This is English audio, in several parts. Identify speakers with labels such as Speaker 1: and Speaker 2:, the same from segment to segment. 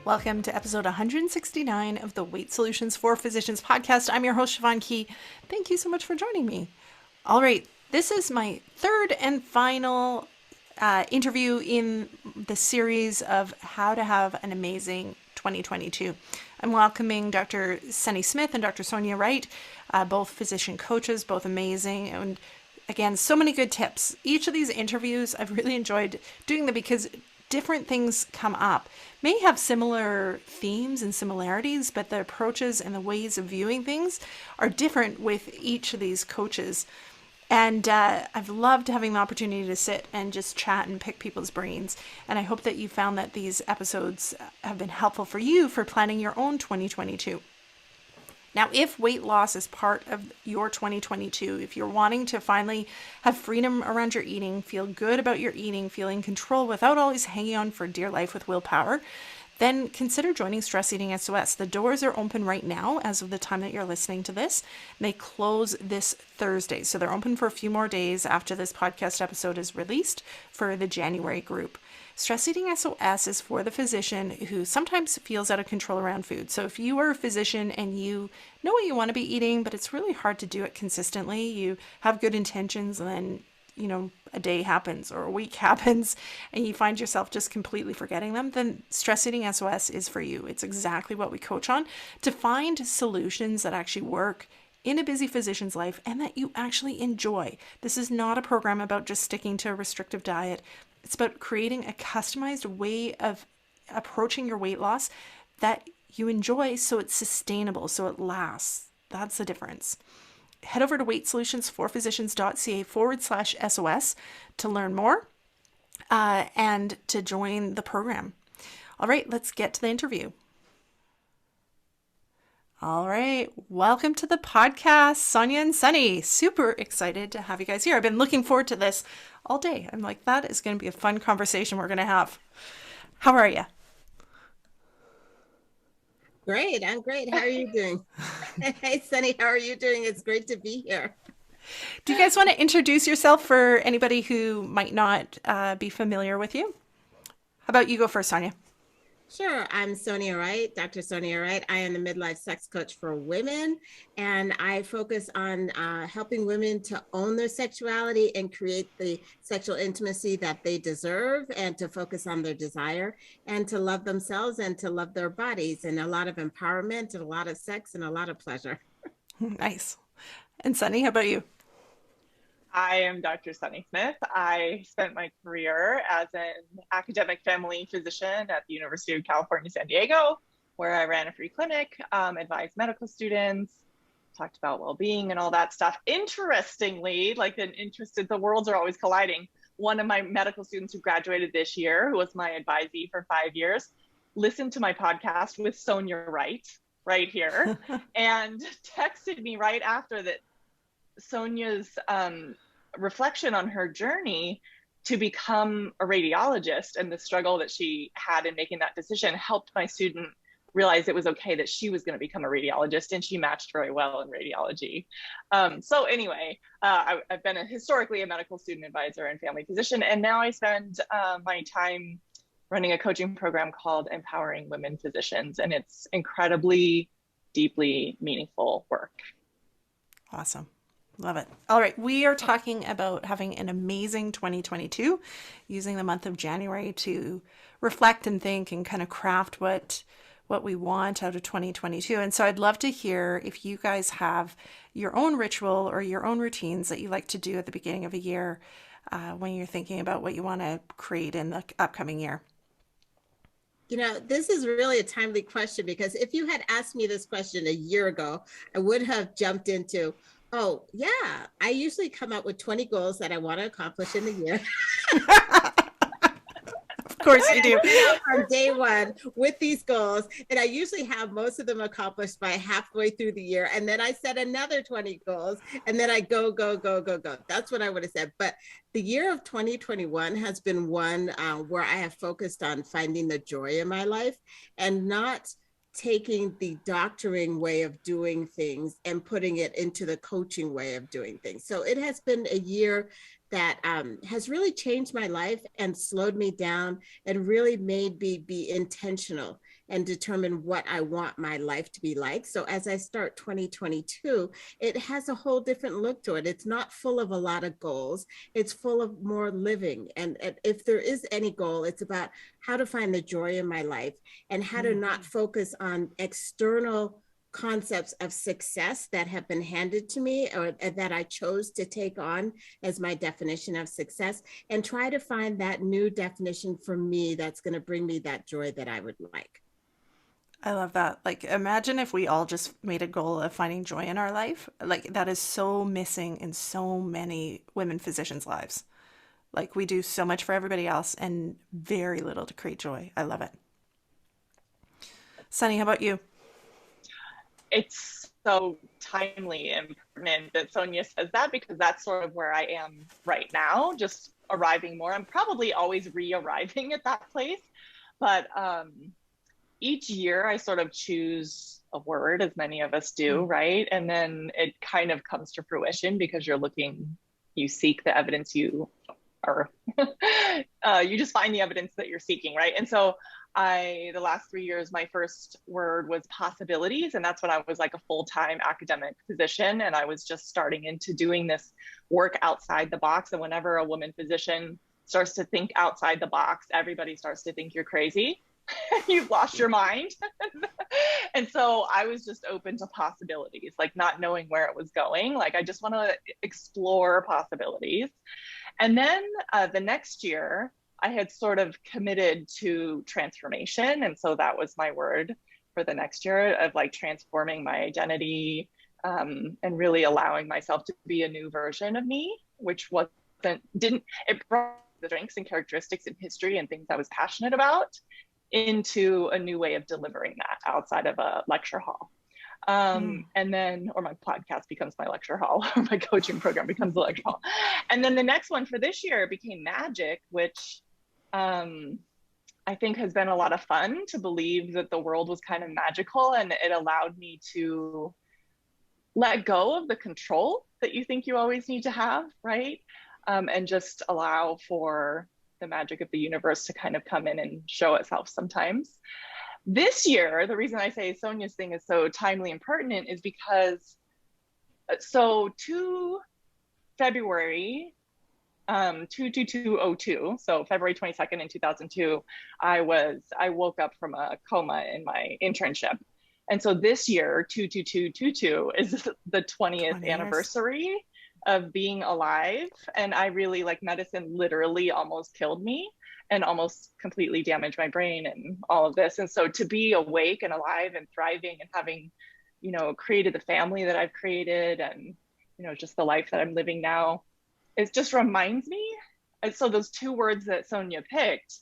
Speaker 1: Welcome to episode 169 of the Weight Solutions for Physicians podcast. I'm your host, Siobhan Key. Thank you so much for joining me. All right, this is my third and final interview in the series of how to have an amazing 2022. I'm welcoming Dr. Sunny Smith and Dr. Sonia Wright, both physician coaches, both amazing. And again, so many good tips. Each of these interviews, I've really enjoyed doing them because different things come up. May have similar themes and similarities, but the approaches and the ways of viewing things are different with each of these coaches. And I've loved having the opportunity to sit and just chat and pick people's brains. And I hope that you found that these episodes have been helpful for you for planning your own 2022. Now, if weight loss is part of your 2022, if you're wanting to finally have freedom around your eating, feel good about your eating, feel in control without always hanging on for dear life with willpower, then consider joining Stress Eating SOS. The doors are open right now as of the time that you're listening to this. They close this Thursday. So they're open for a few more days after this podcast episode is released for the January group. Stress Eating SOS is for the physician who sometimes feels out of control around food. So if you are a physician and you know what you want to be eating, but it's really hard to do it consistently, you have good intentions and then, a day happens or a week happens and you find yourself just completely forgetting them, then Stress Eating SOS is for you. It's exactly what we coach on to find solutions that actually work in a busy physician's life and that you actually enjoy. This is not a program about just sticking to a restrictive diet. It's about creating a customized way of approaching your weight loss that you enjoy so it's sustainable, so it lasts. That's the difference. Head over to weightsolutions4physicians.ca/SOS to learn more and to join the program. All right, let's get to the interview. All right, welcome to the podcast, Sonia and Sunny. Super excited to have you guys here. I've been looking forward to this all day. I'm like, that is going to be a fun conversation we're going to have. How are you?
Speaker 2: Great. I'm great. How are you doing? Hey, Sunny, how are you doing? It's great to be here.
Speaker 1: Do you guys want to introduce yourself for anybody who might not be familiar with you? How about you go first, Sonia?
Speaker 2: Sure. I'm Sonia Wright, Dr. Sonia Wright. I am the Midlife Sex Coach for women, and I focus on helping women to own their sexuality and create the sexual intimacy that they deserve, and to focus on their desire and to love themselves and to love their bodies, and a lot of empowerment and a lot of sex and a lot of pleasure.
Speaker 1: Nice. And Sunny, how about you?
Speaker 3: I am Dr. Sunny Smith. I spent my career as an academic family physician at the University of California, San Diego, where I ran a free clinic, advised medical students, talked about well-being and all that stuff. Interestingly, the worlds are always colliding. One of my medical students who graduated this year, who was my advisee for 5 years, listened to my podcast with Sonia Wright right here and texted me right after that. Sonia's reflection on her journey to become a radiologist and the struggle that she had in making that decision helped my student realize it was okay that she was going to become a radiologist, and she matched very well in radiology. So anyway, I've been historically a medical student advisor and family physician, and now I spend my time running a coaching program called Empowering Women Physicians, and it's incredibly, deeply meaningful work.
Speaker 1: Awesome. Love it. All right. We are talking about having an amazing 2022, using the month of January to reflect and think and kind of craft what we want out of 2022. And so I'd love to hear if you guys have your own ritual or your own routines that you like to do at the beginning of a year when you're thinking about what you want to create in the upcoming year.
Speaker 2: This is really a timely question, because if you had asked me this question a year ago, I would have jumped into, oh, yeah, I usually come up with 20 goals that I want to accomplish in the year.
Speaker 1: Of course you do.
Speaker 2: On day one with these goals, and I usually have most of them accomplished by halfway through the year. And then I set another 20 goals, and then I go. That's what I would have said. But the year of 2021 has been one where I have focused on finding the joy in my life and not taking the doctoring way of doing things and putting it into the coaching way of doing things. So it has been a year that has really changed my life and slowed me down and really made me be intentional and determine what I want my life to be like. So as I start 2022, it has a whole different look to it. It's not full of a lot of goals. It's full of more living. And if there is any goal, it's about how to find the joy in my life and how to not focus on external concepts of success that have been handed to me or that I chose to take on as my definition of success, and try to find that new definition for me that's going to bring me that joy that I would like.
Speaker 1: I love that. Like, imagine if we all just made a goal of finding joy in our life. Like, that is so missing in so many women physicians' lives. Like, we do so much for everybody else and very little to create joy. I love it. Sunny, how about you?
Speaker 3: It's so timely and pertinent that Sonia says that, because that's sort of where I am right now, just arriving more. I'm probably always re-arriving at that place, but each year I sort of choose a word, as many of us do, right? And then it kind of comes to fruition because you seek the evidence you are, you just find the evidence that you're seeking, right? And so the last 3 years, my first word was possibilities. And that's when I was like a full-time academic physician. And I was just starting into doing this work outside the box. And whenever a woman physician starts to think outside the box, everybody starts to think you're crazy. You've lost your mind. And so I was just open to possibilities, like not knowing where it was going. Like, I just want to explore possibilities. And then the next year, I had sort of committed to transformation. And so that was my word for the next year, of like transforming my identity, and really allowing myself to be a new version of me, which it brought the strengths and characteristics and history and things I was passionate about into a new way of delivering that outside of a lecture hall. And then, or my podcast becomes my lecture hall, or my coaching program becomes the lecture hall. And then the next one for this year became magic, which I think has been a lot of fun to believe that the world was kind of magical, and it allowed me to let go of the control that you think you always need to have, right? And just allow for the magic of the universe to kind of come in and show itself sometimes. This year, the reason I say Sonia's thing is so timely and pertinent is because, to February 22202, so February 22nd in 2002, I woke up from a coma in my internship. And so this year, 22222, is the 20th anniversary of being alive. And I really, like, medicine literally almost killed me and almost completely damaged my brain and all of this. And so to be awake and alive and thriving and having, created the family that I've created, and, just the life that I'm living now, it just reminds me. And so those two words that Sonia picked,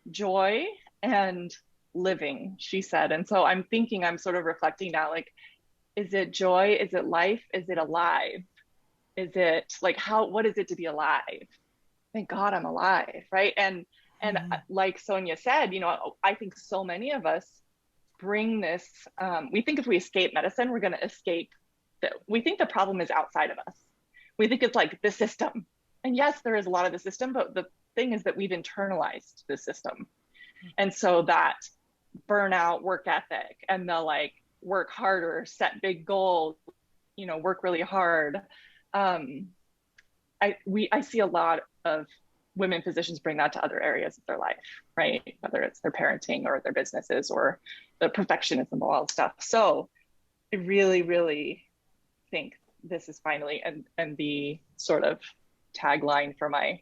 Speaker 3: joy and living, she said. And so I'm sort of reflecting now, like, is it joy? Is it life? Is it alive? Is it like, what is it to be alive? Thank God I'm alive, right? And like Sonia said, I think so many of us bring this, we think if we escape medicine, we're going to escape we think the problem is outside of us. We think it's like the system. And yes, there is a lot of the system, but the thing is that we've internalized the system. And so that burnout work ethic and the like, work harder, set big goals, work really hard. I see a lot of women physicians bring that to other areas of their life, right? Whether it's their parenting or their businesses or the perfectionism, all stuff. So I really, really think this is finally, and the sort of tagline for my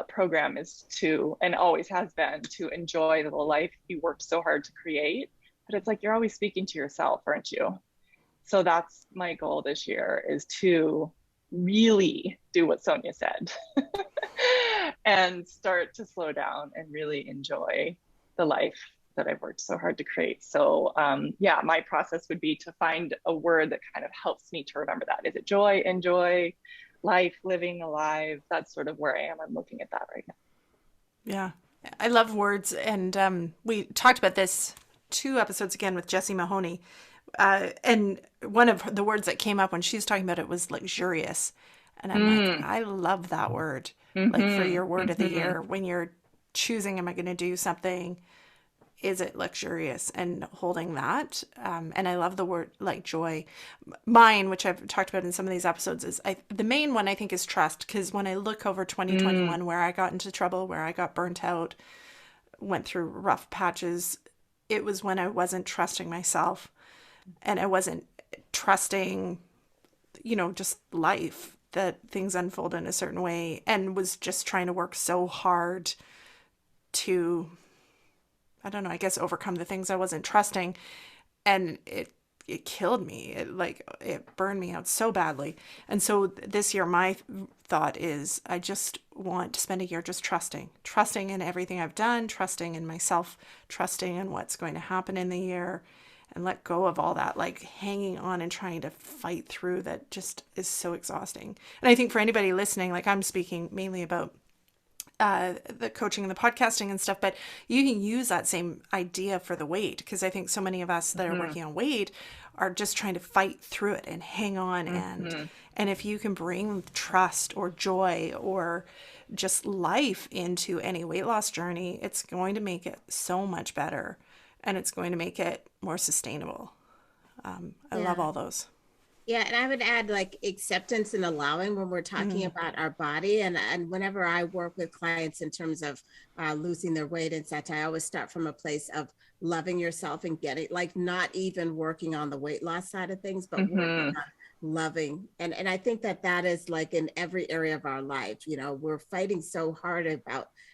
Speaker 3: program is to, and always has been, to enjoy the life you worked so hard to create. But it's like, you're always speaking to yourself, aren't you? So that's my goal this year, is to really do what Sonia said and start to slow down and really enjoy the life that I've worked so hard to create. So my process would be to find a word that kind of helps me to remember that. Is it joy, enjoy, life, living, alive? That's sort of where I am. I'm looking at that right now.
Speaker 1: Yeah, I love words. And we talked about this 2 episodes again with Jessie Mahoney. And one of the words that came up when she was talking about it was luxurious. And I'm like, I love that word. Like, for your word of the year, when you're choosing, am I going to do something? is it luxurious, and holding that. And I love the word like joy. Mine, which I've talked about in some of these episodes, is the main one I think is trust. Because when I look over 2021, where I got into trouble, where I got burnt out, went through rough patches, it was when I wasn't trusting myself, and I wasn't trusting, just life, that things unfold in a certain way, and was just trying to work so hard to, I don't know, I guess overcome the things I wasn't trusting. And it killed me. It burned me out so badly. And so this year, my thought is I just want to spend a year just trusting in everything I've done, trusting in myself, trusting in what's going to happen in the year, and let go of all that, like hanging on and trying to fight through, that just is so exhausting. And I think for anybody listening, like I'm speaking mainly about the coaching and the podcasting and stuff, but you can use that same idea for the weight, because I think so many of us that are working on weight are just trying to fight through it and hang on. And if you can bring trust or joy or just life into any weight loss journey, it's going to make it so much better, and it's going to make it more sustainable. I love all those.
Speaker 2: Yeah, and I would add like acceptance and allowing when we're talking about our body. And whenever I work with clients in terms of losing their weight and such, I always start from a place of loving yourself and getting, like, not even working on the weight loss side of things, but working on loving. And I think that is like in every area of our life. We're fighting so hard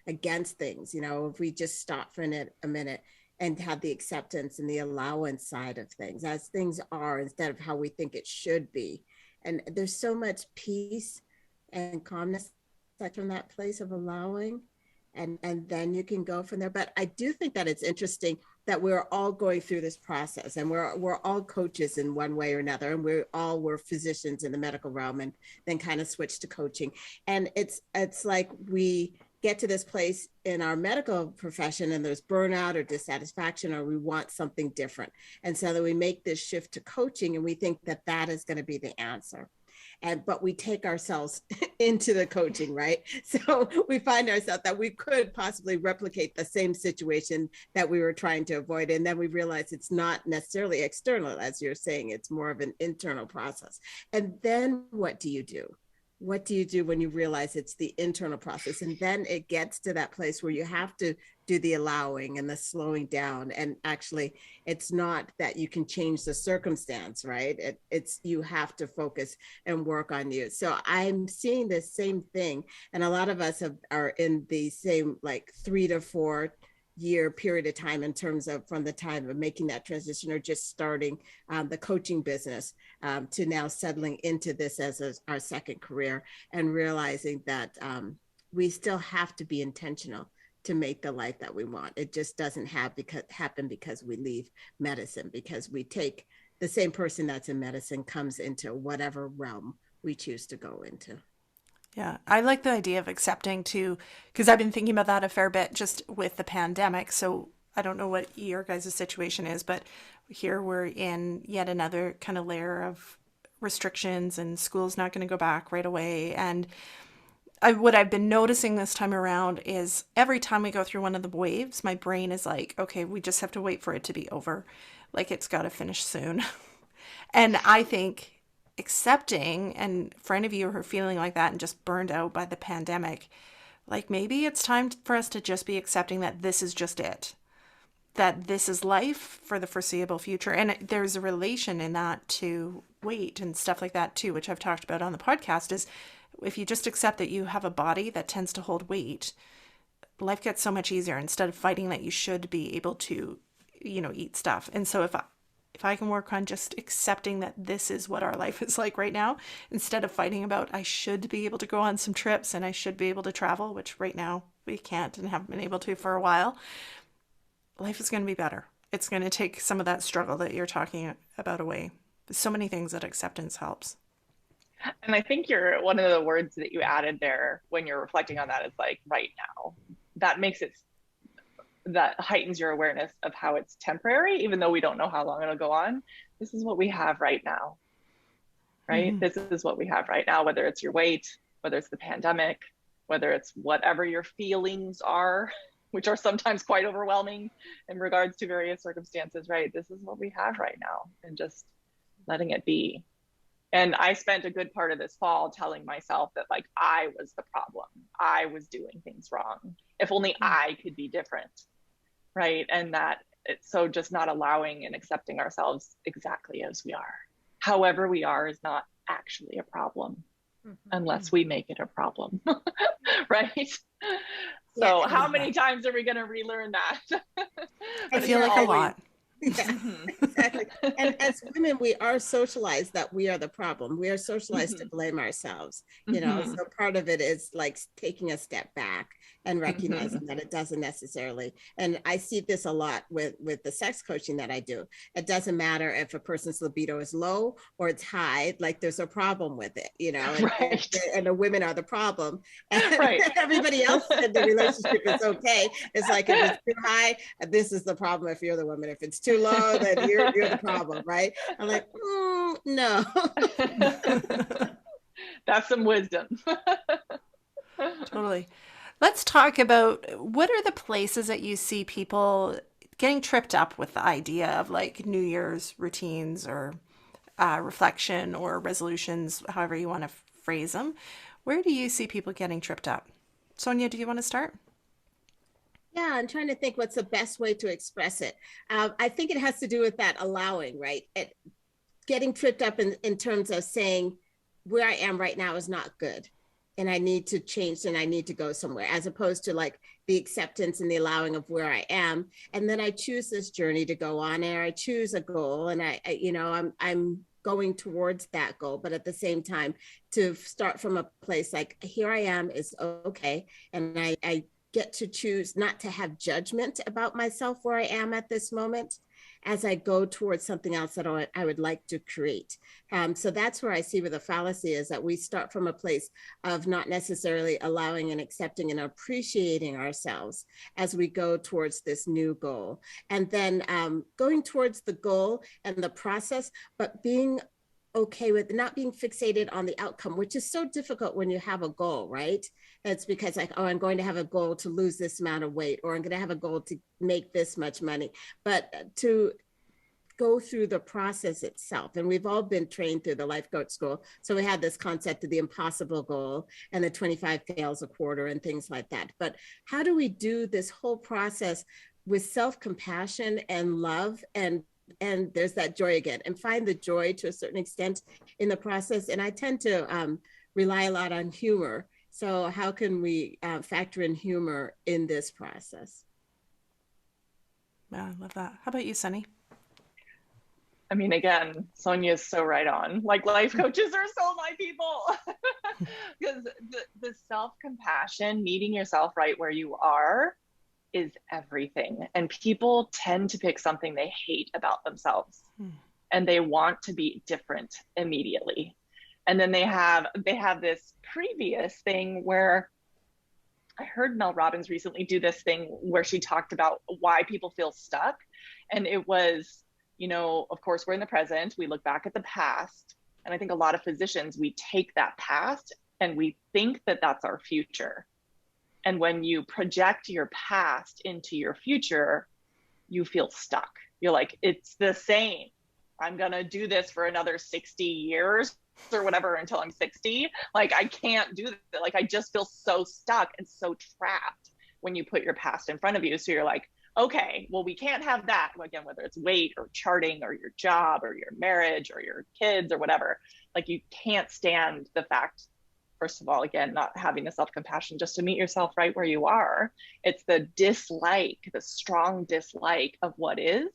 Speaker 2: against things. If we just stop for a minute and have the acceptance and the allowance side of things as things are, instead of how we think it should be. And there's so much peace and calmness from that place of allowing, and then you can go from there. But I do think that it's interesting that we're all going through this process, and we're all coaches in one way or another, and we're physicians in the medical realm, and then kind of switch to coaching. And it's like we get to this place in our medical profession and there's burnout or dissatisfaction, or we want something different. And so that we make this shift to coaching, and we think that is going to be the answer. But we take ourselves into the coaching, right? So we find ourselves that we could possibly replicate the same situation that we were trying to avoid. And then we realize it's not necessarily external, as you're saying, it's more of an internal process. And then what do you do? What do you do when you realize it's the internal process? And then it gets to that place where you have to do the allowing and the slowing down. And actually, it's not that you can change the circumstance, right? It's you have to focus and work on you. So I'm seeing the same thing. And a lot of us are in the same like 3 to 4 year period of time in terms of from the time of making that transition or just starting the coaching business to now settling into this as our second career, and realizing that we still have to be intentional to make the life that we want. It just doesn't happen because we leave medicine, because we take the same person that's in medicine comes into whatever realm we choose to go into.
Speaker 1: Yeah, I like the idea of accepting too, because I've been thinking about that a fair bit just with the pandemic. So I don't know what your guys' situation is, but here we're in yet another kind of layer of restrictions, and school's not going to go back right away. And what I've been noticing this time around is every time we go through one of the waves, my brain is like, okay, we just have to wait for it to be over. Like it's got to finish soon. And I think accepting, and for any of you who are feeling like that and just burned out by the pandemic, like maybe it's time for us to just be accepting that this is just it, that this is life for the foreseeable future. And there's a relation in that to weight and stuff like that too, which I've talked about on the podcast, is if you just accept that you have a body that tends to hold weight, life gets so much easier instead of fighting that you should be able to, eat stuff. And so if I can work on just accepting that this is what our life is like right now, instead of fighting about I should be able to go on some trips and I should be able to travel, which right now we can't and haven't been able to for a while, life is going to be better. It's going to take some of that struggle that you're talking about away. There's so many things that acceptance helps.
Speaker 3: And I think one of the words that you added there when you're reflecting on that is like right now. That heightens your awareness of how it's temporary, even though we don't know how long it'll go on. This is what we have right now, right? This is what we have right now, whether it's your weight, whether it's the pandemic, whether it's whatever your feelings are, which are sometimes quite overwhelming in regards to various circumstances, right? This is what we have right now, and just letting it be. And I spent a good part of this fall telling myself that like I was the problem. I was doing things wrong. If only I could be different, right? And that it's so just not allowing and accepting ourselves exactly as we are. However we are is not actually a problem unless we make it a problem, right? So how many times are we going to relearn that?
Speaker 1: I feel like a lot.
Speaker 2: Yeah, exactly. And as women, we are socialized that we are the problem. We are socialized to blame ourselves, you know. So part of it is like taking a step back and recognizing that it doesn't necessarily. And I see this a lot with the sex coaching that I do. It doesn't matter if a person's libido is low or it's high, like there's a problem with it, you know, and the women are the problem. And everybody else in the relationship is okay. It's like if it's too high, this is the problem if you're the woman. If it's too low, then you're the problem, right? I'm like, no.
Speaker 3: That's some wisdom.
Speaker 1: Totally. Let's talk about what are the places that you see people getting tripped up with the idea of like New Year's routines or reflection or resolutions, however you want to phrase them. Where do you see people getting tripped up? Sonia, do you want to start?
Speaker 2: Yeah, I'm trying to think what's the best way to express it. I think it has to do with that allowing, right? Getting tripped up in terms of saying where I am right now is not good and I need to change and I need to go somewhere, as opposed to like the acceptance and the allowing of where I am. And then I choose this journey to go on, and I choose a goal, and I'm going towards that goal, but at the same time to start from a place like here I am is okay. And I get to choose not to have judgment about myself where I am at this moment as I go towards something else that I would like to create. So that's where I see where the fallacy is, that we start from a place of not necessarily allowing and accepting and appreciating ourselves as we go towards this new goal. And then going towards the goal and the process, but being okay with not being fixated on the outcome, which is so difficult when you have a goal, right? It's because like, oh, I'm going to have a goal to lose this amount of weight, or I'm going to have a goal to make this much money, but to go through the process itself. And we've all been trained through the life coach school. So we had this concept of the impossible goal and the 25 fails a quarter and things like that. But how do we do this whole process with self-compassion and love, and there's that joy again, and find the joy to a certain extent in the process. And I tend to rely a lot on humor. So how can we factor in humor in this process?
Speaker 1: Yeah, I love that. How about you, Sunny?
Speaker 3: I mean, again, Sonia is so right on. Like life coaches are so my people. Because the self-compassion, meeting yourself right where you are, is everything. And people tend to pick something they hate about themselves and they want to be different immediately. And then they have this previous thing where I heard Mel Robbins recently do this thing where she talked about why people feel stuck. And it was, you know, of course, we're in the present, we look back at the past. And I think a lot of physicians, we take that past and we think that that's our future. And when you project your past into your future, you feel stuck. You're like, it's the same. I'm going to do this for another 60 years or whatever until I'm 60. Like, I can't do that. Like, I just feel so stuck and so trapped when you put your past in front of you. So you're like, okay, well, we can't have that. Again, whether it's weight or charting or your job or your marriage or your kids or whatever, like you can't stand the fact, first of all, again, not having the self-compassion just to meet yourself right where you are. It's the dislike, the strong dislike of what is,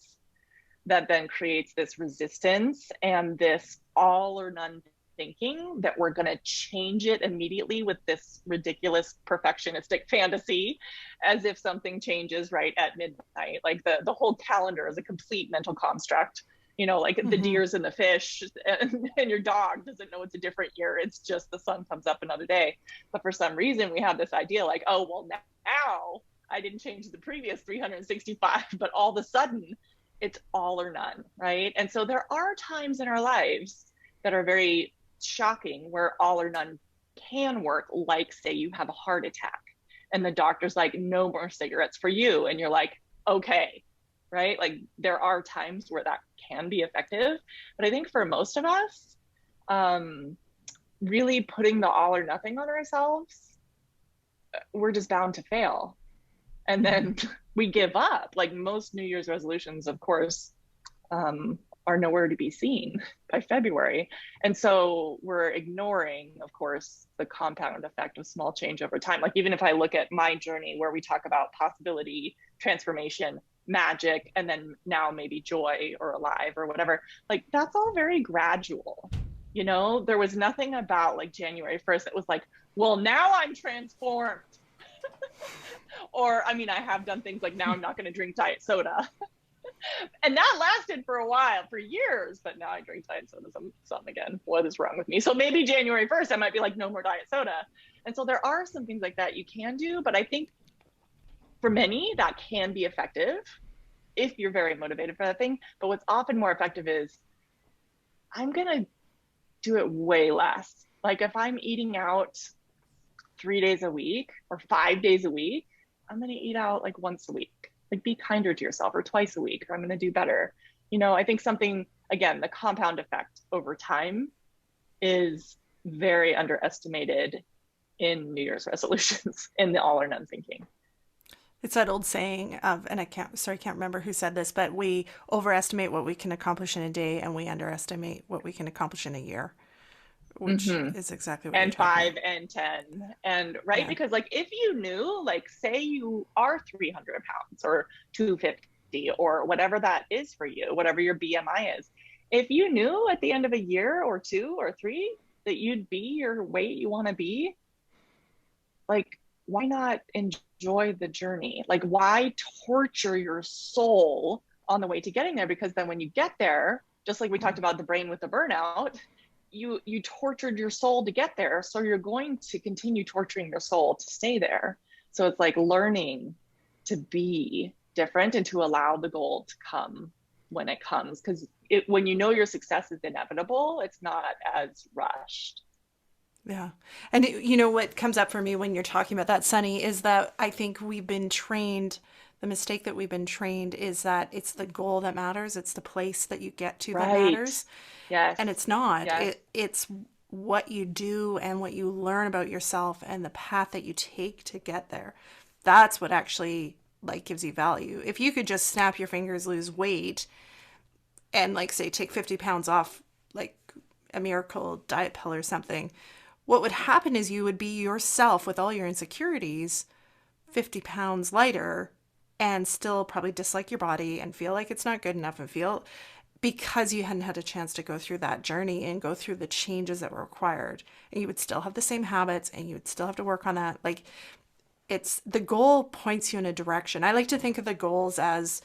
Speaker 3: that then creates this resistance and this all or none thinking that we're going to change it immediately with this ridiculous perfectionistic fantasy, as if something changes right at midnight. Like the whole calendar is a complete mental construct. You know, like the deers and the fish and your dog doesn't know it's a different year. It's just the sun comes up another day. But for some reason, we have this idea like, oh, well, now I didn't change the previous 365, but all of a sudden it's all or none, right? And so there are times in our lives that are very shocking where all or none can work, like say you have a heart attack. and the doctor's like, no more cigarettes for you. And you're like, okay, right? Like there are times where that can be effective. But I think for most of us, really putting the all or nothing on ourselves, we're just bound to fail. And then we give up. Like most New Year's resolutions, of course, are nowhere to be seen by February. And so we're ignoring, of course, the compound effect of small change over time. Like even if I look at my journey where we talk about possibility, transformation, magic, and then now maybe joy or alive or whatever, like that's all very gradual. You know, there was nothing about like January 1st that was like, well, now I'm transformed. Or, I mean, I have done things like now I'm not going to drink diet soda. And that lasted for a while, for years, but now I drink diet soda some again. What is wrong with me? So maybe January 1st, I might be like, no more diet soda. And so there are some things like that you can do, but I think for many that can be effective if you're very motivated for that thing. But what's often more effective is I'm going to do it way less. Like if I'm eating out 3 days a week or 5 days a week, I'm going to eat out like once a week. Like be kinder to yourself, or twice a week, or I'm going to do better. You know, I think something, again, the compound effect over time is very underestimated in New Year's resolutions in the all or none thinking.
Speaker 1: It's that old saying of, and I can't remember who said this, but we overestimate what we can accomplish in a day and we underestimate what we can accomplish in a year, which is exactly what you're
Speaker 3: And
Speaker 1: talking
Speaker 3: 5 and 10 and right.
Speaker 1: Yeah.
Speaker 3: Because like if you knew, like say you are 300 pounds or 250 or whatever that is for you, whatever your BMI is, if you knew at the end of a year or 2 or 3 that you'd be your weight you want to be, like why not enjoy the journey? Like why torture your soul on the way to getting there? Because then when you get there, just like we talked about the brain with the burnout, you tortured your soul to get there, so you're going to continue torturing your soul to stay there. So it's like learning to be different and to allow the goal to come when it comes, because when you know your success is inevitable, it's not as rushed.
Speaker 1: Yeah. And you know what comes up for me when you're talking about that, Sunny, is that I think we've been trained, the mistake that we've been trained is that it's the goal that matters. It's the place that you get to that
Speaker 3: Right.
Speaker 1: matters.
Speaker 3: Yes.
Speaker 1: And it's not.
Speaker 3: Yes.
Speaker 1: It's what you do and what you learn about yourself and the path that you take to get there. That's what actually like gives you value. If you could just snap your fingers, lose weight, and like say take 50 pounds off, like a miracle diet pill or something, what would happen is you would be yourself with all your insecurities 50 pounds lighter and still probably dislike your body and feel like it's not good enough and feel, because you hadn't had a chance to go through that journey and go through the changes that were required. And you would still have the same habits and you would still have to work on that. Like it's the goal points you in a direction. I like to think of the goals as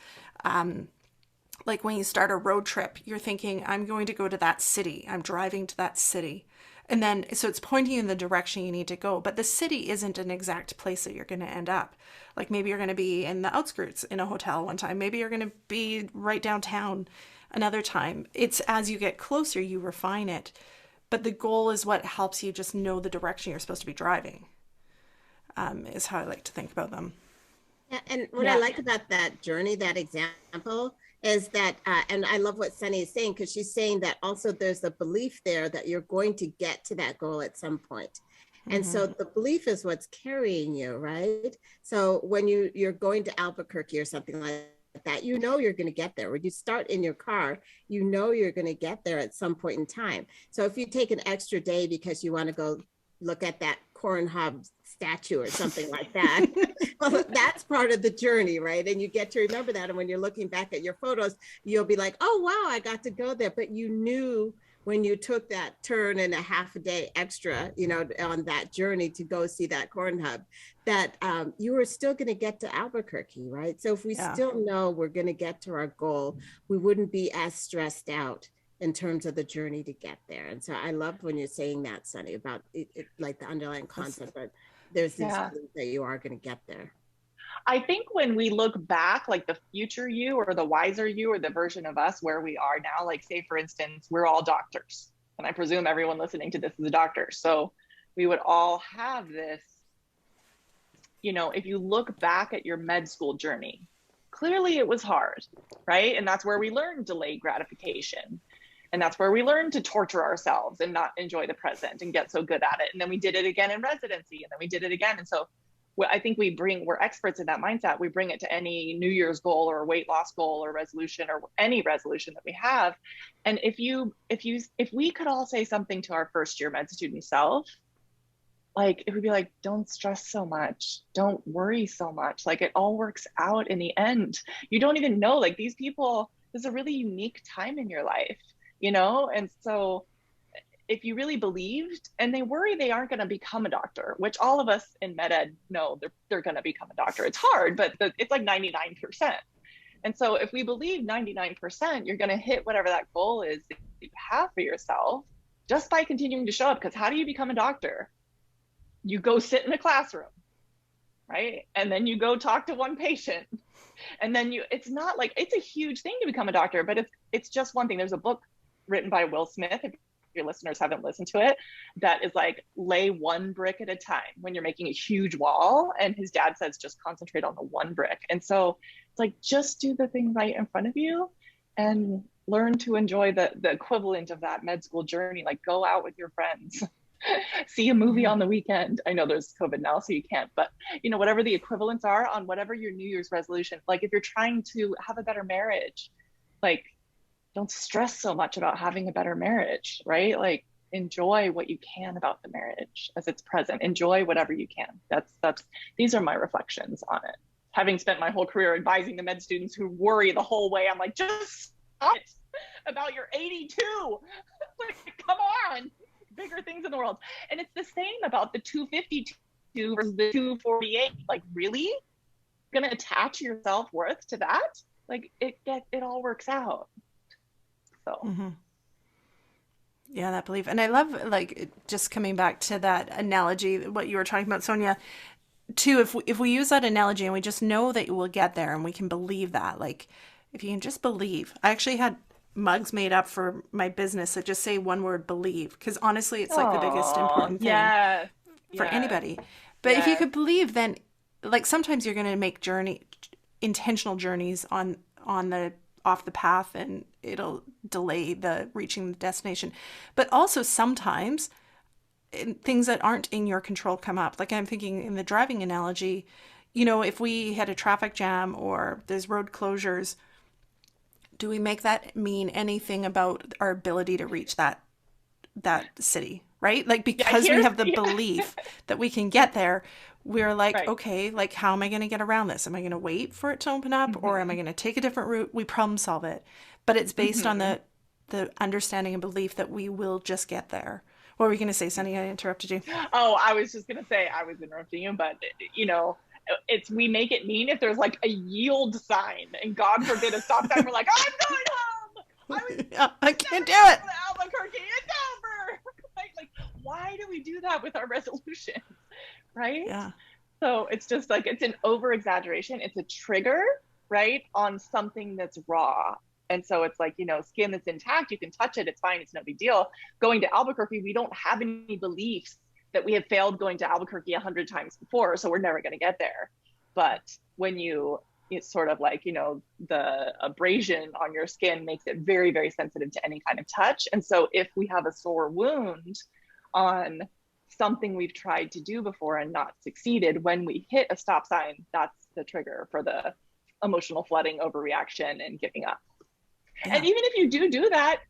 Speaker 1: like when you start a road trip, you're thinking, I'm going to go to that city. I'm driving to that city. And then, so it's pointing you in the direction you need to go. But the city isn't an exact place that you're going to end up. Like maybe you're going to be in the outskirts in a hotel one time. Maybe you're going to be right downtown another time. It's as you get closer, you refine it. But the goal is what helps you just know the direction you're supposed to be driving, is how I like to think about them.
Speaker 2: Yeah, and what I like about that journey, that example, is that, and I love what Sunny is saying, because she's saying that also there's a belief there that you're going to get to that goal at some point. And so the belief is what's carrying you, right? So when you're going to Albuquerque or something like that, you know you're going to get there. When you start in your car, you know you're going to get there at some point in time. So if you take an extra day because you want to go look at that corn hob statue or something like that, well, that's part of the journey, right? And you get to remember that. And when you're looking back at your photos, you'll be like, oh, wow, I got to go there. But you knew when you took that turn and a half a day extra, you know, on that journey to go see that corn hub, that you were still going to get to Albuquerque, right? So if we still know we're going to get to our goal, we wouldn't be as stressed out in terms of the journey to get there. And so I loved when you're saying that, Sunny, about it, like the underlying concept, but there's this belief that you are going to get there.
Speaker 3: I think when we look back, like the future you or the wiser you or the version of us where we are now, like say, for instance, we're all doctors. And I presume everyone listening to this is a doctor. So we would all have this if you look back at your med school journey, clearly it was hard, right? And that's where we learned delayed gratification. And that's where we learned to torture ourselves and not enjoy the present and get so good at it. And then we did it again in residency, and then we did it again. And so I think we're experts in that mindset. We bring it to any New Year's goal or weight loss goal or resolution or any resolution that we have. And if we could all say something to our first year med student self, like it would be like, don't stress so much, don't worry so much, like it all works out in the end. You don't even know, like these people, this is a really unique time in your life, and so if you really believed, and they worry they aren't going to become a doctor, which all of us in med ed know they're going to become a doctor. It's hard, but it's like 99%. And so if we believe 99%, you're going to hit whatever that goal is that you have for yourself just by continuing to show up. Because how do you become a doctor? You go sit in a classroom, right? And then you go talk to one patient. And then it's not like, it's a huge thing to become a doctor, but it's just one thing. There's a book written by Will Smith, if your listeners haven't listened to it, that is like, lay one brick at a time when you're making a huge wall. And his dad says, just concentrate on the one brick. And so it's like, just do the thing right in front of you and learn to enjoy the equivalent of that med school journey. Like, go out with your friends, see a movie on the weekend. I know there's COVID now, so you can't, but whatever the equivalents are on whatever your New Year's resolution, like if you're trying to have a better marriage, like, don't stress so much about having a better marriage, right? Like, enjoy what you can about the marriage as it's present. Enjoy whatever you can. These are my reflections on it. Having spent my whole career advising the med students who worry the whole way, I'm like, just stop it about your 82. Like, come on, bigger things in the world. And it's the same about the 252 versus the 248. Like, really? You're gonna attach your self-worth to that? Like, it all works out. So
Speaker 1: yeah, that belief. And I love, like, just coming back to that analogy, what you were talking about, Sonia, too. If we use that analogy and we just know that we'll get there and we can believe that, like, if you can just believe. I actually had mugs made up for my business that just say one word, believe, because honestly it's like the biggest important thing for anybody. But if you could believe, then, like, sometimes you're going to make intentional journeys on the off the path, and it'll delay the reaching the destination. But also sometimes things that aren't in your control come up. Like, I'm thinking in the driving analogy, if we had a traffic jam or there's road closures, do we make that mean anything about our ability to reach that city, right? Like, because we have the belief that we can get there, we're like, okay, like, how am I going to get around this? Am I going to wait for it to open up, or am I going to take a different route? We problem solve it. But it's based on the understanding and belief that we will just get there. What were you going to say, Sunny? I interrupted you.
Speaker 3: Oh, I was just going to say, I was interrupting you, but we make it mean if there's like a yield sign and God forbid a stop sign, we're like, I'm going home.
Speaker 1: I can't do it.
Speaker 3: Albuquerque, it's over. Like, why do we do that with our resolutions? Right?
Speaker 1: Yeah.
Speaker 3: So it's just like, it's an over exaggeration. It's a trigger, right, on something that's raw. And so it's like, skin that's intact, you can touch it, it's fine, it's no big deal. Going to Albuquerque, we don't have any beliefs that we have failed going to Albuquerque 100 times before, so we're never going to get there. But when it's sort of like, the abrasion on your skin makes it very, very sensitive to any kind of touch. And so if we have a sore wound on something we've tried to do before and not succeeded, when we hit a stop sign, that's the trigger for the emotional flooding, overreaction, and giving up. Yeah. And even if you do that,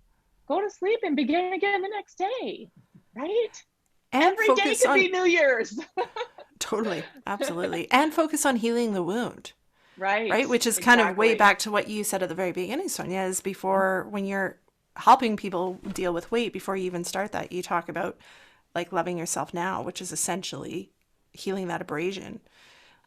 Speaker 3: go to sleep and begin again the next day, right?
Speaker 1: And
Speaker 3: every day could be New Year's.
Speaker 1: Totally. Absolutely. And focus on healing the wound.
Speaker 3: Right.
Speaker 1: Which is kind of way back to what you said at the very beginning, Sonia, is before, when you're helping people deal with weight, before you even start that, you talk about, like, loving yourself now, which is essentially healing that abrasion.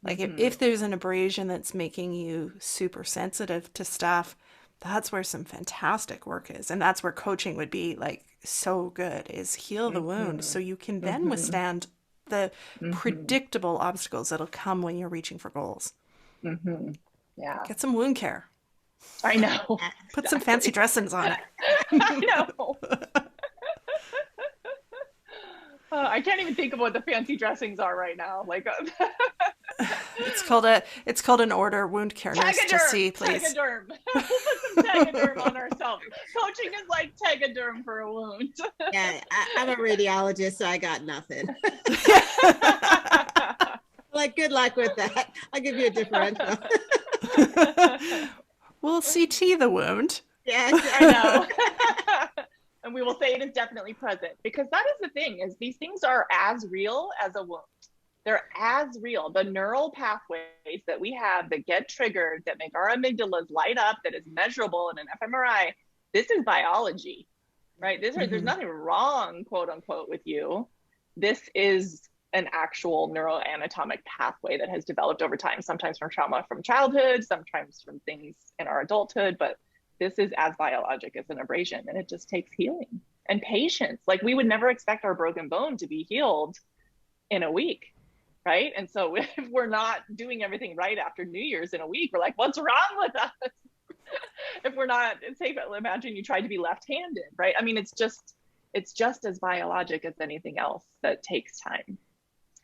Speaker 1: Like, if there's an abrasion that's making you super sensitive to stuff, that's where some fantastic work is. And that's where coaching would be, like, so good, is heal the wound so you can then withstand the predictable obstacles that'll come when you're reaching for goals.
Speaker 3: Yeah.
Speaker 1: Get some wound care.
Speaker 3: I know.
Speaker 1: Put some fancy dressings on it.
Speaker 3: I know. I can't even think of what the fancy dressings are right now. Like,
Speaker 1: It's called an order, wound care nurse to see, please.
Speaker 3: Tegaderm. We'll put some Tegaderm on ourselves. Coaching is like Tegaderm for a wound.
Speaker 2: Yeah, I'm a radiologist, so I got nothing. Like, good luck with that. I'll give you a differential.
Speaker 1: We'll CT the wound.
Speaker 2: Yes,
Speaker 3: I know. And we will say it is definitely present, because that is the thing, is these things are as real as a wound. They're as real. The neural pathways that we have that get triggered, that make our amygdalas light up, that is measurable in an fMRI, this is biology, right? There's nothing wrong, quote unquote, with you. This is an actual neuroanatomic pathway that has developed over time, sometimes from trauma from childhood, sometimes from things in our adulthood, but this is as biologic as an abrasion, and it just takes healing and patience. Like, we would never expect our broken bone to be healed in a week, right? And so if we're not doing everything right after New Year's in a week, we're like, what's wrong with us? If we're not safe, imagine you tried to be left-handed, right? I mean, it's just as biologic as anything else that takes time.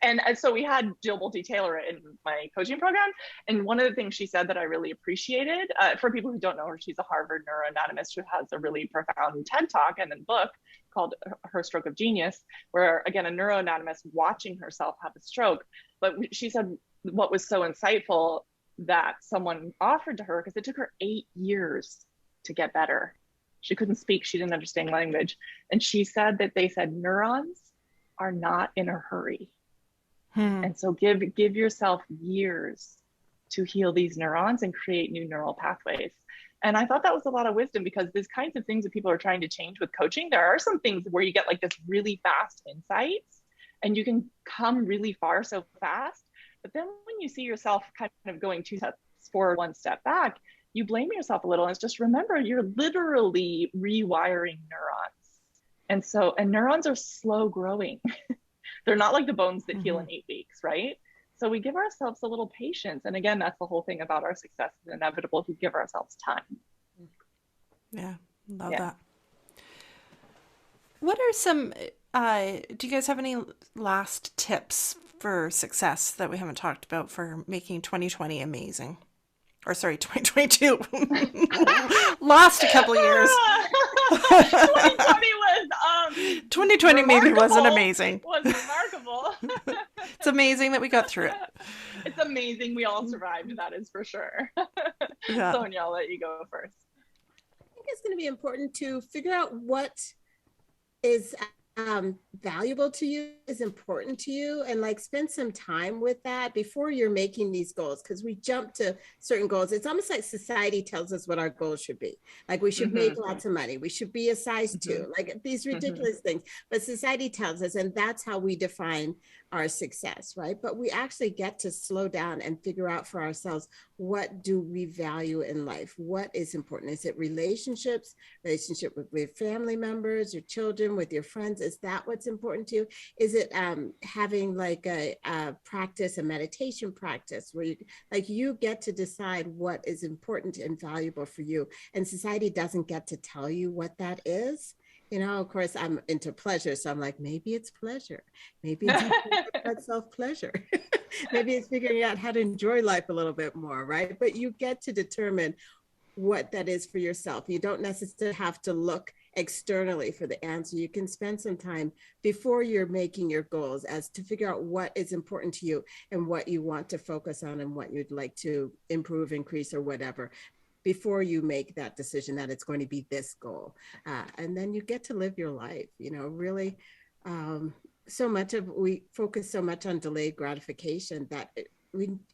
Speaker 3: And so we had Jill Bolte-Taylor in my coaching program. And one of the things she said that I really appreciated, for people who don't know her, she's a Harvard neuroanatomist who has a really profound TED Talk and a book called Her Stroke of Genius, where, again, a neuroanatomist watching herself have a stroke. But she said what was so insightful that someone offered to her, because it took her 8 years to get better. She couldn't speak. She didn't understand language. And she said that they said neurons are not in a hurry. And so give yourself years to heal these neurons and create new neural pathways. And I thought that was a lot of wisdom, because these kinds of things that people are trying to change with coaching, there are some things where you get like this really fast insights and you can come really far so fast. But then when you see yourself kind of going 2 steps forward, 1 step back, you blame yourself a little. And it's just, remember, you're literally rewiring neurons. And neurons are slow growing. They're not like the bones that heal in 8 weeks, right? So we give ourselves a little patience. And again, that's the whole thing about our success is inevitable if we give ourselves time.
Speaker 1: Yeah, love that. What are some, do you guys have any last tips for success that we haven't talked about for making 2020 amazing? Or sorry, 2022. Lost a couple of years. 2020 maybe wasn't amazing.
Speaker 3: Was remarkable.
Speaker 1: It's amazing that we got through it.
Speaker 3: It's amazing we all survived, that is for sure. Yeah. Sonia, I'll let you go first.
Speaker 2: I think it's going to be important to figure out what is valuable to you, is important to you, and like spend some time with that before you're making these goals, because we jump to certain goals. It's almost like society tells us what our goals should be. Like, we should make lots of money, we should be a size 2, like these ridiculous things, but society tells us, and that's how we define our success, right? But we actually get to slow down and figure out for ourselves, what do we value in life? What is important? Is it relationship with family members, your children, with your friends? Is that what's important to you? Is it having like a practice, a meditation practice, where you get to decide what is important and valuable for you, and society doesn't get to tell you what that is. You know, of course, I'm into pleasure, so I'm like, maybe it's pleasure. Maybe it's self-pleasure. Maybe it's figuring out how to enjoy life a little bit more, right? But you get to determine what that is for yourself. You don't necessarily have to look externally for the answer. You can spend some time before you're making your goals as to figure out what is important to you and what you want to focus on and what you'd like to improve, increase, or whatever, before you make that decision that it's going to be this goal. And then you get to live your life, really. We focus so much on delayed gratification that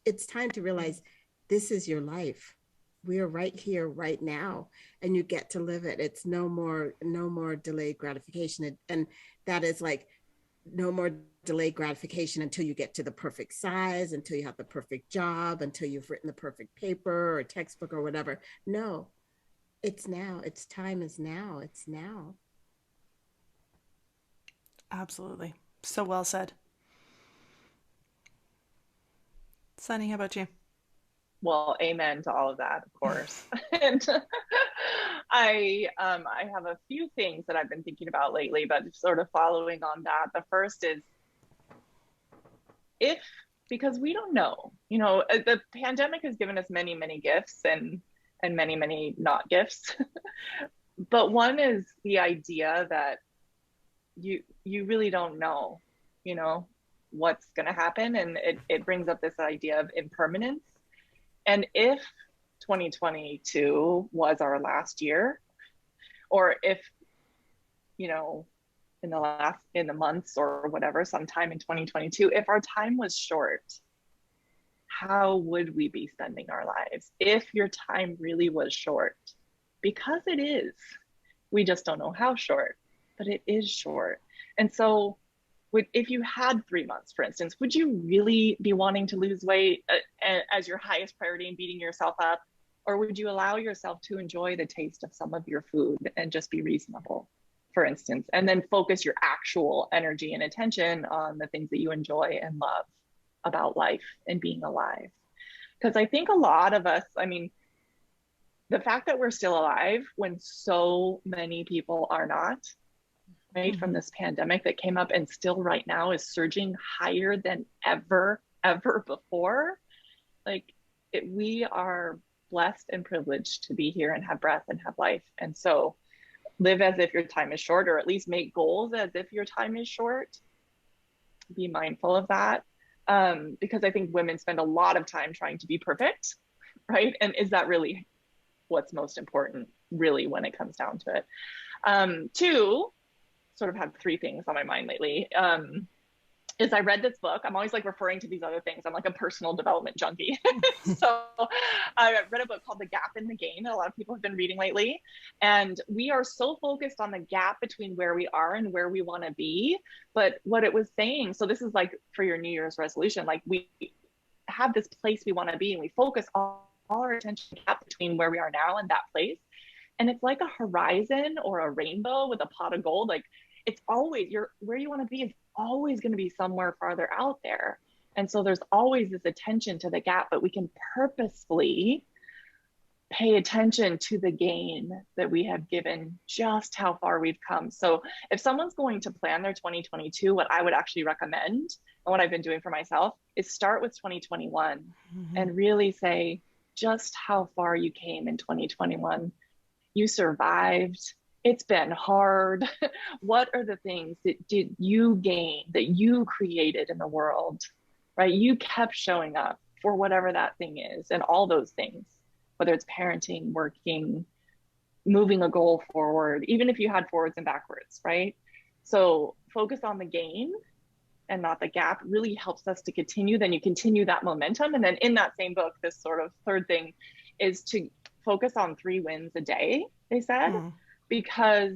Speaker 2: it's time to realize this is your life. We are right here, right now, and you get to live it. It's no more delayed gratification. And that is like, no more delayed gratification until you get to the perfect size, until you have the perfect job, until you've written the perfect paper or textbook or whatever. No, it's now. It's time is now. It's now.
Speaker 1: Absolutely. So well said. Sunny, how about you?
Speaker 3: Well, amen to all of that, of course. And I have a few things that I've been thinking about lately, but sort of following on that. The first is, if because we don't know. You know, the pandemic has given us many, many gifts and many, many not gifts. But one is the idea that you really don't know, you know, what's going to happen, and it brings up this idea of impermanence. And if 2022 was our last year, or if, you know, in the months or whatever, sometime in 2022, if our time was short, how would we be spending our lives if your time really was short? Because it is. We just don't know how short, but it is short. And so if you had 3 months, for instance, would you really be wanting to lose weight as your highest priority and beating yourself up? Or would you allow yourself to enjoy the taste of some of your food and just be reasonable, for instance, and then focus your actual energy and attention on the things that you enjoy and love about life and being alive? Because I think a lot of us, I mean, the fact that we're still alive when so many people are not, right, from this pandemic that came up and still right now is surging higher than ever before, like we are blessed and privileged to be here and have breath and have life. And so live as if your time is short, or at least make goals as if your time is short. Be mindful of that. Because I think women spend a lot of time trying to be perfect, right? And is that really what's most important, really, when it comes down to it? Two, sort of had three things on my mind lately. Is I read this book. I'm always like referring to these other things. I'm like a personal development junkie. So I read a book called The Gap in the Gain that a lot of people have been reading lately. And we are so focused on the gap between where we are and where we want to be. But what it was saying, so this is like for your New Year's resolution, like we have this place we want to be and we focus all our attention gap between where we are now and that place. And it's like a horizon or a rainbow with a pot of gold. Like it's always where you want to be is always going to be somewhere farther out there. And so there's always this attention to the gap, but we can purposefully pay attention to the gain that we have given, just how far we've come. So if someone's going to plan their 2022, what I would actually recommend, and what I've been doing for myself, is start with 2021 and really say just how far you came in 2021. You survived. It's been hard. What are the things that did you gain, that you created in the world, right? You kept showing up for whatever that thing is, and all those things, whether it's parenting, working, moving a goal forward, even if you had forwards and backwards, right? So focus on the gain and not the gap really helps us to continue. Then you continue that momentum. And then in that same book, this sort of third thing is to focus on 3 wins a day, they said. Because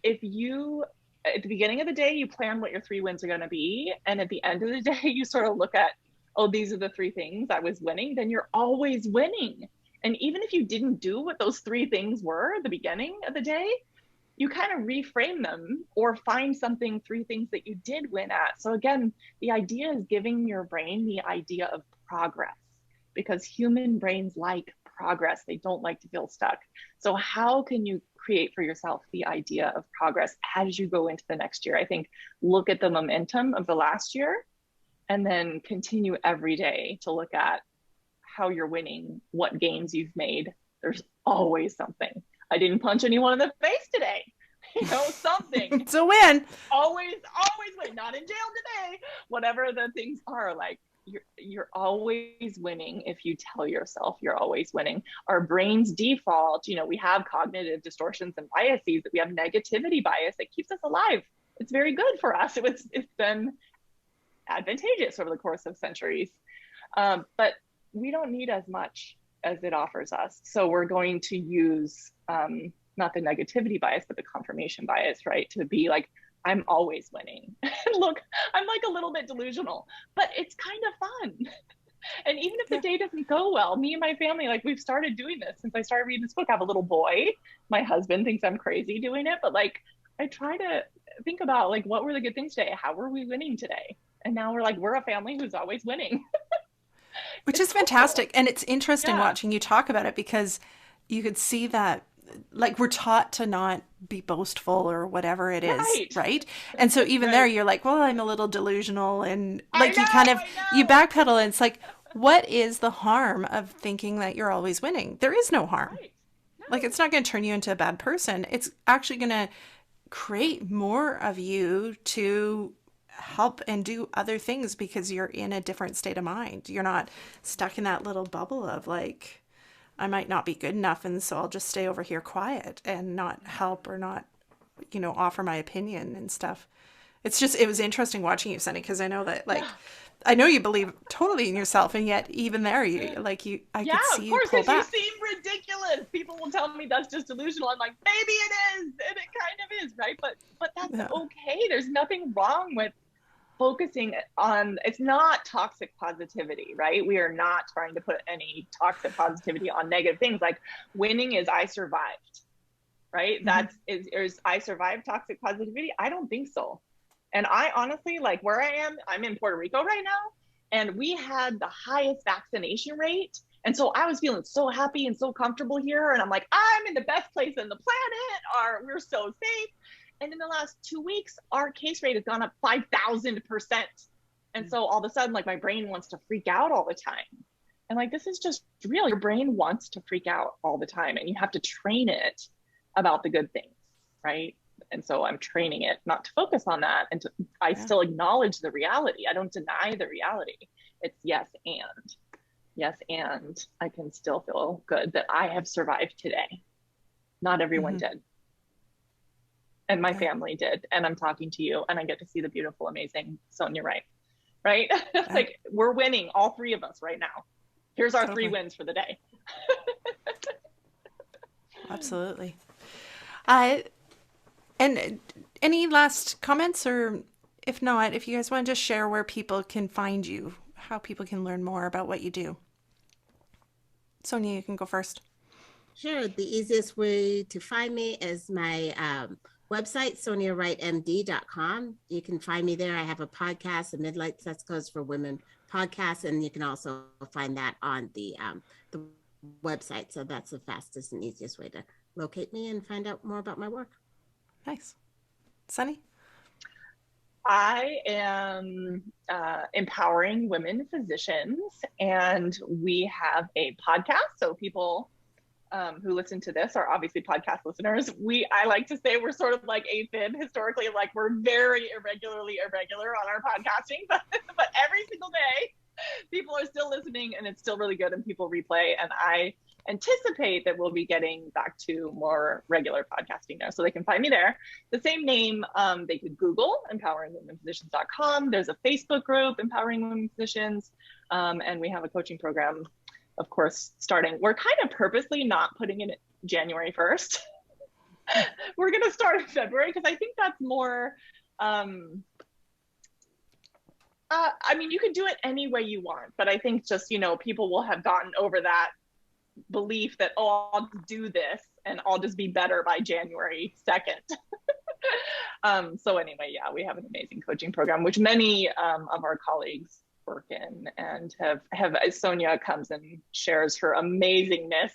Speaker 3: if you, at the beginning of the day, you plan what your 3 wins are going to be. And at the end of the day, you sort of look at, oh, these are the 3 things I was winning, then you're always winning. And even if you didn't do what those 3 things were at the beginning of the day, you kind of reframe them or find 3 things that you did win at. So again, the idea is giving your brain the idea of progress, because human brains like progress. They don't like to feel stuck. So how can you create for yourself the idea of progress as you go into the next year? I think look at the momentum of the last year and then continue every day to look at how you're winning, what gains you've made. There's always something. I didn't punch anyone in the face today. You know, something.
Speaker 1: It's a win.
Speaker 3: Always win. Not in jail today. Whatever the things are, like you're always winning if you tell yourself you're always winning. Our brain's default, you know, we have cognitive distortions and biases, that we have negativity bias that keeps us alive. It's very good for us. It's been advantageous over the course of centuries. But we don't need as much as it offers us. So we're going to use not the negativity bias, but the confirmation bias, right? To be like, I'm always winning. Look, I'm like a little bit delusional, but it's kind of fun. And even if the day doesn't go well, me and my family, like we've started doing this since I started reading this book. I have a little boy. My husband thinks I'm crazy doing it, but like I try to think about like, what were the good things today? How were we winning today? And now we're a family who's always winning.
Speaker 1: Which is fantastic. And it's interesting watching you talk about it, because you could see that like we're taught to not be boastful or whatever it is,
Speaker 3: Right.
Speaker 1: right? And so even there
Speaker 3: Right.
Speaker 1: you're like, well, I'm a little delusional, and
Speaker 3: I
Speaker 1: like
Speaker 3: know,
Speaker 1: you kind of
Speaker 3: I
Speaker 1: you
Speaker 3: know.
Speaker 1: backpedal, and it's like, what is the harm of thinking that you're always winning? There is no harm.
Speaker 3: Right.
Speaker 1: Like
Speaker 3: No.
Speaker 1: it's not going to turn you into a bad person. It's actually going to create more of you to help and do other things because you're in a different state of mind. You're not stuck in that little bubble of like, I might not be good enough, and so I'll just stay over here quiet and not help or not, offer my opinion and stuff. It's just, it was interesting watching you, Sunny, because I know that, like,
Speaker 3: Yeah.
Speaker 1: I know you believe totally in yourself, and yet even there, I
Speaker 3: Yeah,
Speaker 1: could see
Speaker 3: of
Speaker 1: you
Speaker 3: course,
Speaker 1: pull
Speaker 3: because you
Speaker 1: back.
Speaker 3: seem ridiculous. People will tell me that's just delusional. I'm like, maybe it is, and it kind of is, right? But that's
Speaker 1: Yeah.
Speaker 3: okay. There's nothing wrong with focusing on, it's not toxic positivity, right? We are not trying to put any toxic positivity on negative things. Like winning is I survived, right?
Speaker 1: Mm-hmm.
Speaker 3: Is I survived toxic positivity? I don't think so. And I honestly, like where I am, I'm in Puerto Rico right now, and we had the highest vaccination rate. And so I was feeling so happy and so comfortable here. And I'm like, I'm in the best place on the planet, or we're so safe. And in the last 2 weeks, our case rate has gone up 5,000%. And so all of a sudden, like my brain wants to freak out all the time. And like, this is just real. Your brain wants to freak out all the time, and you have to train it about the good things, right? And so I'm training it not to focus on that. And I
Speaker 1: Yeah.
Speaker 3: still acknowledge the reality. I don't deny the reality. It's yes, and I can still feel good that I have survived today. Not everyone
Speaker 1: Mm-hmm.
Speaker 3: did. And my
Speaker 1: Yeah.
Speaker 3: family did. And I'm talking to you, and I get to see the beautiful, amazing Sonia Wright, right?
Speaker 1: Yeah.
Speaker 3: Like we're winning, all three of us right now. Here's our three
Speaker 1: Totally.
Speaker 3: wins for the day.
Speaker 1: Absolutely. Uh, and any last comments, or if not, if you guys want to just share where people can find you, how people can learn more about what you do. Sonia, you can go first.
Speaker 2: Sure. The easiest way to find me is my website, soniawrightmd.com. You can find me there. I have a podcast, a Midlife Sex Coach for Women podcast, and you can also find that on the website. So that's the fastest and easiest way to locate me and find out more about my work.
Speaker 1: Nice. Sunny?
Speaker 3: I am empowering women physicians, and we have a podcast. So people who listen to this are obviously podcast listeners. I like to say we're sort of like AFib historically, like we're very irregular on our podcasting, but every single day people are still listening, and it's still really good, and people replay. And I anticipate that we'll be getting back to more regular podcasting now, so they can find me there. The same name, they could Google empoweringwomenphysicians.com. There's a Facebook group, Empowering Women Physicians, and we have a coaching program, of course, starting. We're kind of purposely not putting it January 1st. We're going to start in February because I think that's more, I mean, you can do it any way you want, but I think just, people will have gotten over that belief that, oh, I'll do this and I'll just be better by January 2nd. So anyway, yeah, we have an amazing coaching program, which many of our colleagues work in, and have Sonia comes and shares her amazingness.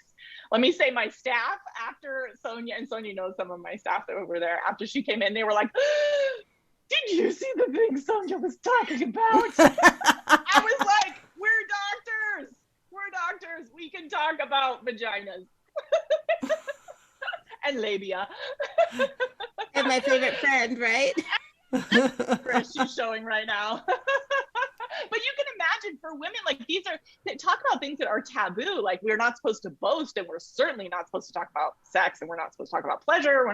Speaker 3: Let me say, my staff, after Sonia, and Sonia knows some of my staff that were there, after she came in, they were like, did you see the thing Sonia was talking about? I was like, we're doctors. We can talk about vaginas and labia.
Speaker 2: And my favorite friend, right?
Speaker 3: She's showing right now. But you can imagine for women, like talk about things that are taboo. Like we're not supposed to boast, and we're certainly not supposed to talk about sex, and we're not supposed to talk about pleasure.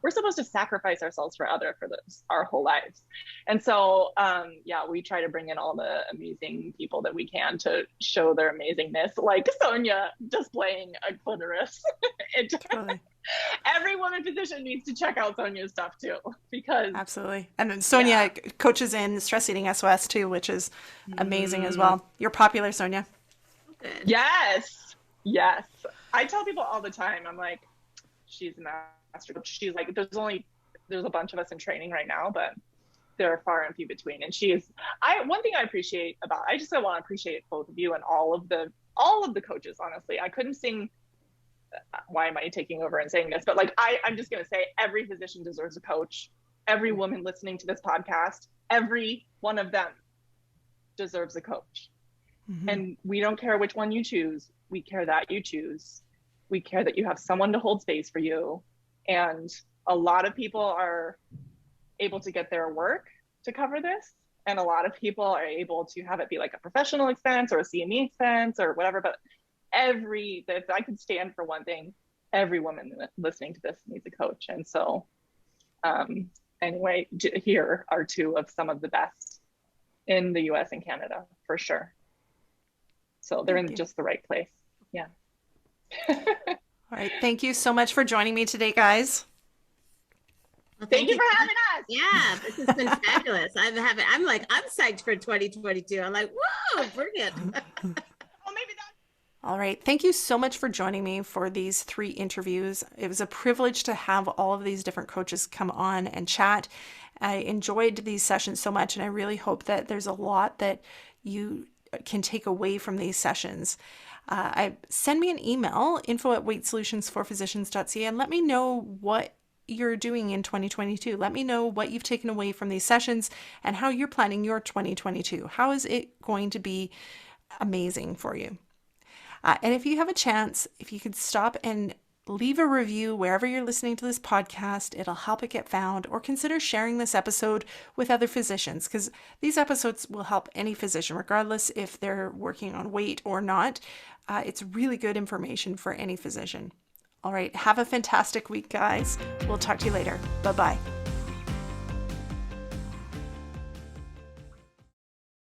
Speaker 3: We're supposed to sacrifice ourselves for our whole lives. And so, yeah, we try to bring in all the amazing people that we can to show their amazingness, like Sonia displaying a clitoris.
Speaker 1: Totally.
Speaker 3: Every woman physician needs to check out Sonia's stuff too, because
Speaker 1: Absolutely. And then Sonia
Speaker 3: yeah.
Speaker 1: coaches in stress eating SOS too, which is amazing as well. You're popular, Sonia.
Speaker 2: Good.
Speaker 3: Yes. I tell people all the time, I'm like, she's a master coach. She's like, there's a bunch of us in training right now, but they're far and few between. And one thing I appreciate I want to appreciate both of you and all of the coaches, honestly. I couldn't sing why am I taking over and saying this? But like, I'm just going to say every physician deserves a coach. Every woman listening to this podcast, every one of them deserves a coach. Mm-hmm. And we don't care which one you choose. We care that you choose. We care that you have someone to hold space for you. And a lot of people are able to get their work to cover this. And a lot of people are able to have it be like a professional expense or a CME expense or whatever. But if I could stand for one thing, every woman listening to this needs a coach. And so anyway, here are two of some of the best in the US and Canada, for sure. So they're in just the right place. Yeah.
Speaker 1: All right. Thank you so much for joining me today, guys.
Speaker 3: Well, thank you for having us.
Speaker 2: Yeah, this has been fabulous. I'm psyched for 2022. I'm like, whoa, bring it.
Speaker 1: All right. Thank you so much for joining me for these 3 interviews. It was a privilege to have all of these different coaches come on and chat. I enjoyed these sessions so much, and I really hope that there's a lot that you can take away from these sessions. Send me an email, info@weightsolutionsforphysicians.ca, and let me know what you're doing in 2022. Let me know what you've taken away from these sessions and how you're planning your 2022. How is it going to be amazing for you? And if you have a chance, if you could stop and leave a review wherever you're listening to this podcast, it'll help it get found, or consider sharing this episode with other physicians, because these episodes will help any physician, regardless if they're working on weight or not. It's really good information for any physician. All right. Have a fantastic week, guys. We'll talk to you later. Bye-bye.